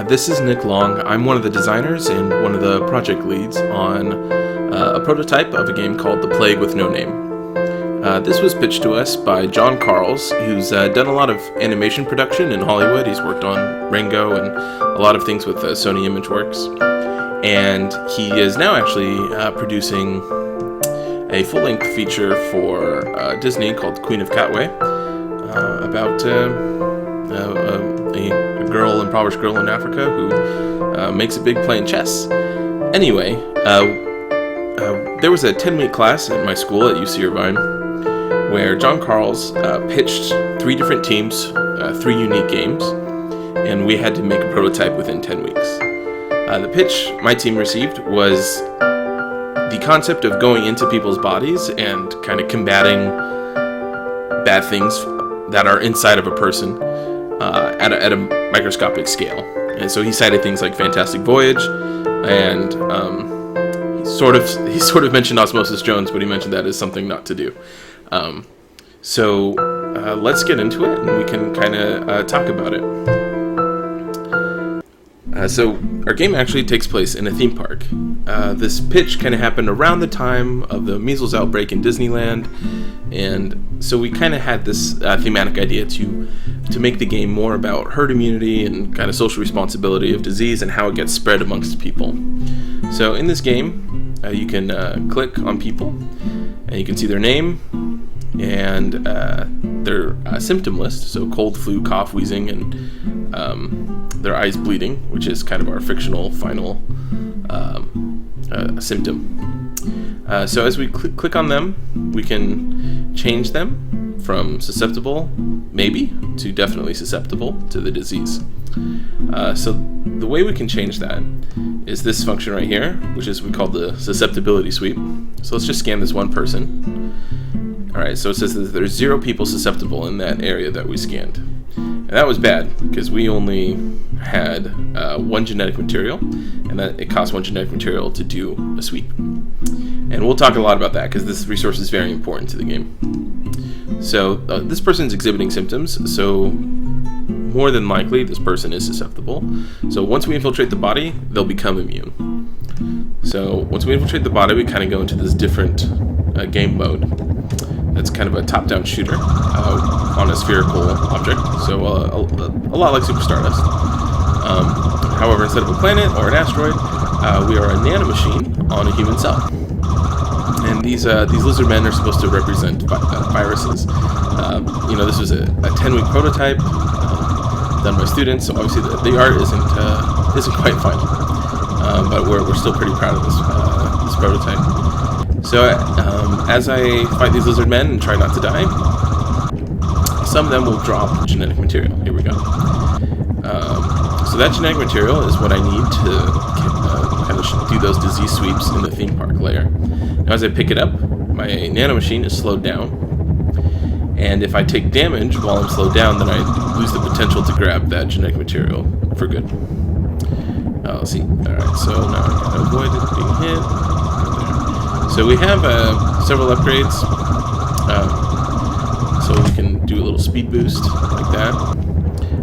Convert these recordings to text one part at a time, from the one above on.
This is Nick Long. I'm one of the designers and one of the project leads on a prototype of a game called The Plague with No Name. This was pitched to us by John Carls, who's done a lot of animation production in Hollywood. He's worked on Rango and a lot of things with Sony ImageWorks. And he is now actually producing a full-length feature for Disney called Queen of Katwe, about a impoverished girl in Africa who makes a big playing chess. Anyway, there was a 10-week class at my school at UC Irvine where John Carls pitched 3 different teams, 3 unique games, and we had to make a prototype within 10 weeks. The pitch my team received was the concept of going into people's bodies and kind of combating bad things that are inside of a person at a microscopic scale. And so he cited things like Fantastic Voyage, and he sort of mentioned Osmosis Jones, but he mentioned that as something not to do. So let's get into it, and we can kind of talk about it. So our game actually takes place in a theme park. This pitch kind of happened around the time of the measles outbreak in Disneyland, and so we kind of had this thematic idea to make the game more about herd immunity and kind of social responsibility of disease and how it gets spread amongst people. So in this game, you can click on people, and you can see their name and their symptom list, so cold, flu, cough, wheezing, and their eyes bleeding, which is kind of our fictional final symptom. So as we click on them, we can change them from susceptible, maybe, to definitely susceptible to the disease. So the way we can change that is this function right here, which is we call the susceptibility sweep. So let's just scan this one person. Alright, so it says that there's 0 people susceptible in that area that we scanned. And that was bad, because we only had 1 genetic material, and that it costs 1 genetic material to do a sweep. And we'll talk a lot about that, because this resource is very important to the game. So this person's exhibiting symptoms, so more than likely this person is susceptible. So once we infiltrate the body, they'll become immune. So once we infiltrate the body, we kind of go into this different game mode. That's kind of a top-down shooter on a spherical object, so a lot like Super Stardust. However, instead of a planet or an asteroid, we are a nanomachine on a human cell. And these lizard men are supposed to represent viruses. This was a 10-week prototype done by students, so obviously the art isn't quite final, but we're still pretty proud of this prototype. So as I fight these lizard men and try not to die, some of them will drop genetic material. Here we go. So that genetic material is what I need to kind of do those disease sweeps in the theme park layer. Now as I pick it up, my nanomachine is slowed down, and if I take damage while I'm slowed down, then I lose the potential to grab that genetic material for good. Let's see. Alright, so now I gotta avoid it being hit. So we have several upgrades, so we can do a little speed boost like that,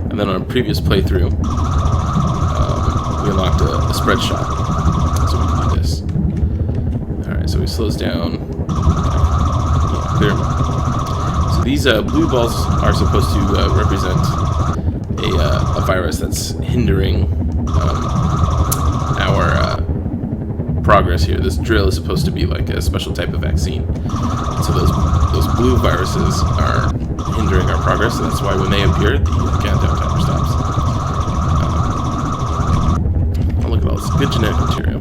and then on a previous playthrough, we unlocked a spread shot, so we can do this. Alright, so he slows down, clear. So these blue balls are supposed to represent a virus that's hindering our progress here. This drill is supposed to be like a special type of vaccine. So those blue viruses are hindering our progress, and that's why when they appear, the countdown timer stops. Oh, look at all this good genetic material.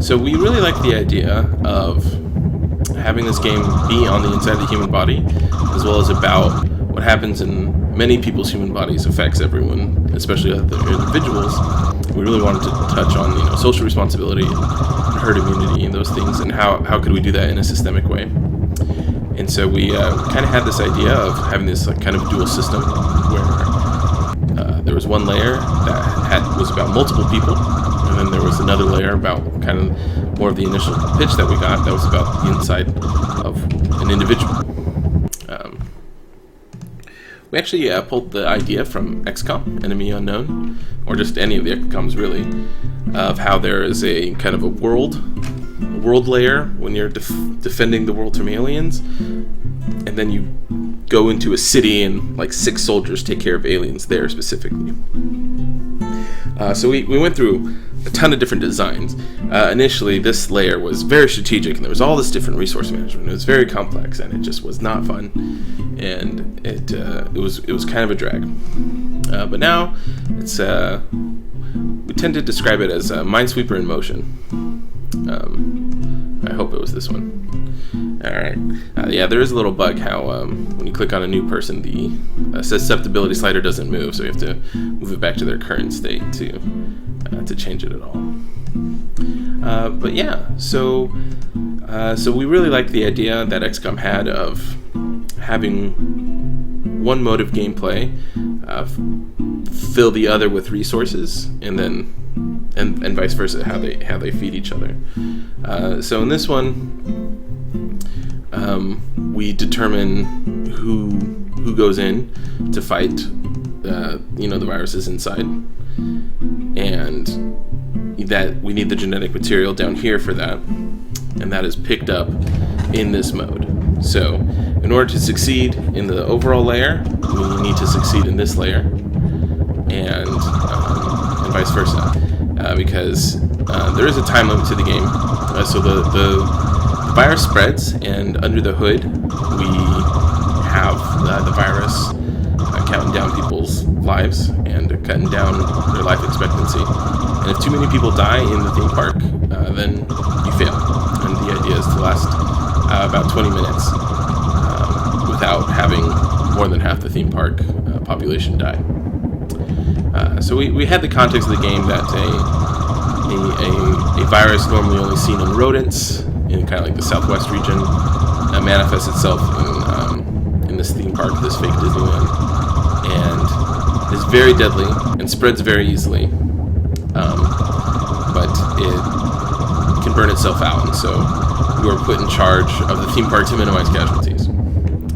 So we really like the idea of having this game be on the inside of the human body, as well as about what happens in many people's human bodies affects everyone, especially other individuals. We really wanted to touch on, social responsibility and herd immunity and those things, and how could we do that in a systemic way. And so we kind of had this idea of having this kind of dual system where there was one layer that was about multiple people, and then there was another layer about kind of more of the initial pitch that we got that was about the inside of an individual. We actually pulled the idea from XCOM, Enemy Unknown, or just any of the XCOMs really, of how there is a kind of a world layer when you're defending the world from aliens, and then you go into a city and like 6 soldiers take care of aliens there specifically. So we went through a ton of different designs. Initially, this layer was very strategic, and there was all this different resource management. It was very complex, and it just was not fun, and it was kind of a drag. But now it's we tend to describe it as Minesweeper in motion. I hope it was this one. Alright. Yeah, there is a little bug how when you click on a new person, the susceptibility slider doesn't move, so you have to move it back to their current state to change it at all. But yeah, so we really like the idea that XCOM had of having one mode of gameplay fill the other with resources, and then and vice versa, how they feed each other. So in this one, we determine who goes in to fight the viruses inside, and that we need the genetic material down here for that, and that is picked up in this mode. So in order to succeed in the overall layer, we need to succeed in this layer, and vice versa, because there is a time limit to the game. So the virus spreads, and under the hood we have the virus counting down people's lives and cutting down their life expectancy. And if too many people die in the theme park, then you fail. And the idea is to last about 20 minutes without having more than half the theme park population die. So we had the context of the game that a virus normally only seen in rodents, in kind of like the Southwest region, manifests itself in this theme park, this fake Disneyland, and is very deadly and spreads very easily, but it can burn itself out, and so you are put in charge of the theme park to minimize casualties.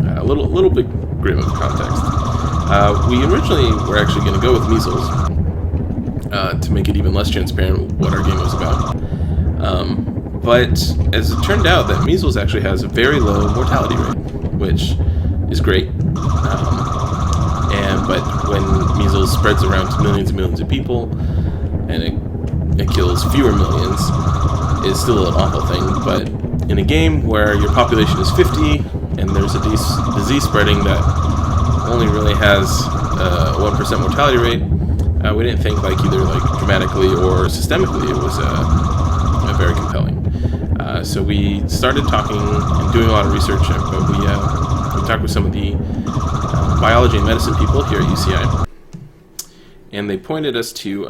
A little bit grim of context. We originally were actually going to go with measles to make it even less transparent what our game was about. But as it turned out, that measles actually has a very low mortality rate, which is great. But when measles spreads around to millions and millions of people, and it kills fewer millions, it's still an awful thing. But in a game where your population is 50 and there's a disease spreading that only really has a 1% mortality rate, we didn't think either dramatically or systemically it was very compelling. So we started talking and doing a lot of research, but we talked with some of the biology and medicine people here at UCI, and they pointed us to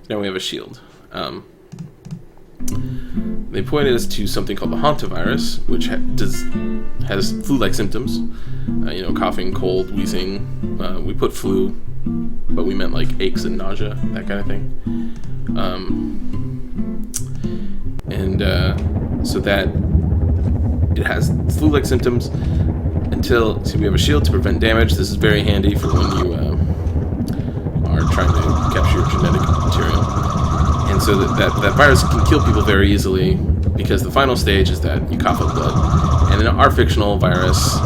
now we have a shield. They pointed us to something called the hantavirus, which has flu-like symptoms, coughing, cold, wheezing. We put flu, but we meant aches and nausea, that kind of thing. So that it has flu-like symptoms so we have a shield to prevent damage. This is very handy for when you are trying to capture your genetic material. And so that virus can kill people very easily, because the final stage is that you cough up blood. And in our fictional virus,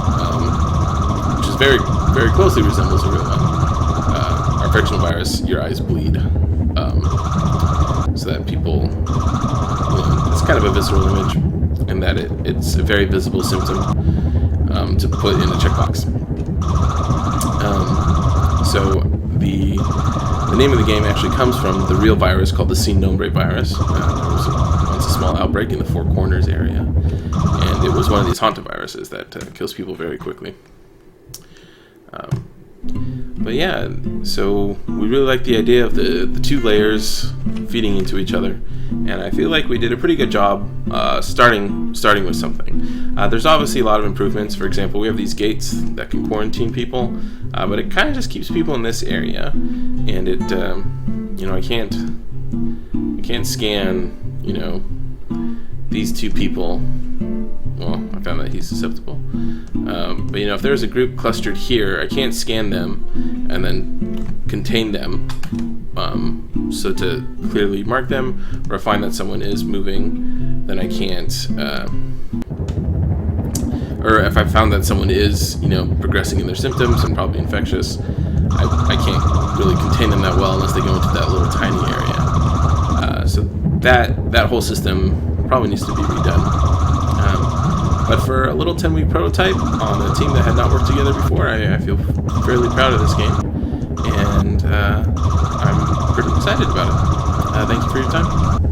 which is very, very closely resembles a real one, our fictional virus, your eyes bleed. So that people, it's kind of a visceral image, in that it's a very visible symptom to put in a checkbox. So the name of the game actually comes from the real virus called the Sin Nombre virus. There was once a small outbreak in the Four Corners area, and it was one of these hantaviruses that kills people very quickly. But yeah, so we really like the idea of the two layers feeding into each other, and I feel like we did a pretty good job starting with something. There's obviously a lot of improvements. For example, we have these gates that can quarantine people, but it kind of just keeps people in this area, and it I can't scan these two people. Well, I found that he's susceptible. But if there's a group clustered here, I can't scan them and then contain them. So to clearly mark them, or find that someone is moving, then I can't. Or if I found that someone is, progressing in their symptoms and probably infectious, I can't really contain them that well unless they go into that little tiny area. So that whole system probably needs to be redone. But for a little 10-week prototype on a team that had not worked together before, I feel fairly proud of this game, and I'm pretty excited about it. Thank you for your time.